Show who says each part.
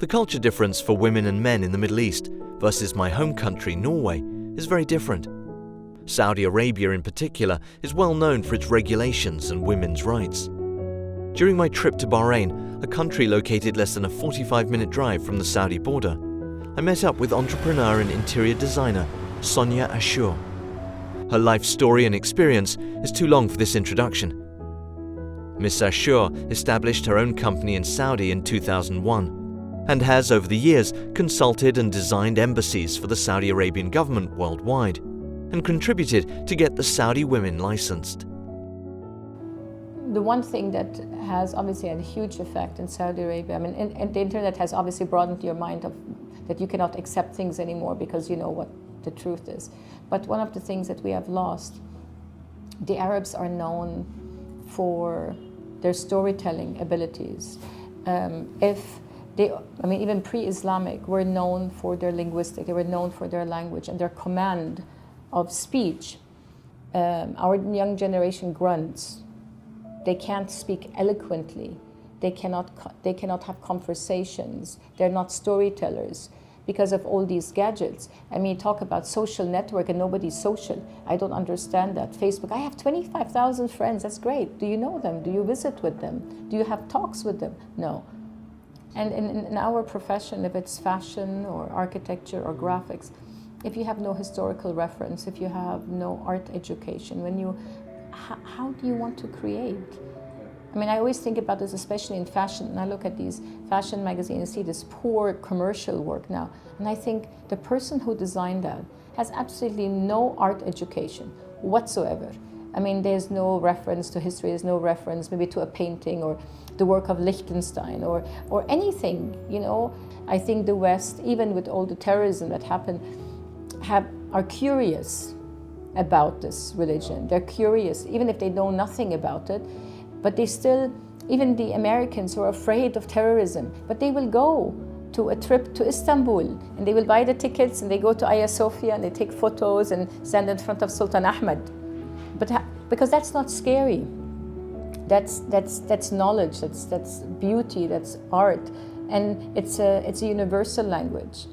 Speaker 1: The culture difference for women and men in the Middle East versus my home country, Norway, is very different. Saudi Arabia in particular is well known for its regulations and women's rights. During my trip to Bahrain, a country located less than a 45-minute drive from the Saudi border, I met up with entrepreneur and interior designer Sonia Ashur. Her life story and experience is too long for this introduction. Miss Ashur established her own company in Saudi in 2001 and has over the years consulted and designed embassies for the Saudi Arabian government worldwide and contributed to get the Saudi women licensed.
Speaker 2: The one thing that has obviously had a huge effect in Saudi Arabia, and the internet has obviously broadened your mind of that you cannot accept things anymore because you know what the truth is. But one of the things that we have lost, the Arabs are known for their storytelling abilities. Even pre-Islamic, were known for their linguistic, they were known for their language and their command of speech. Our young generation grunts. They can't speak eloquently. They cannot have conversations. They're not storytellers because of all these gadgets. Talk about social network and nobody's social. I don't understand that. Facebook, I have 25,000 friends, that's great. Do you know them? Do you visit with them? Do you have talks with them? No. And in our profession, if it's fashion or architecture or graphics, if you have no historical reference, if you have no art education, how do you want to create? I always think about this, especially in fashion, and I look at these fashion magazines and see this poor commercial work now, and I think the person who designed that has absolutely no art education whatsoever. There's no reference to history, there's no reference maybe to a painting or the work of Liechtenstein or anything, I think the West, even with all the terrorism that happened, are curious about this religion. They're curious, even if they know nothing about it, but they still, even the Americans who are afraid of terrorism, but they will go to a trip to Istanbul and they will buy the tickets and they go to Hagia Sophia and they take photos and stand in front of Sultan Ahmed. Because that's not scary. That's knowledge, that's beauty, that's art, and it's a universal language.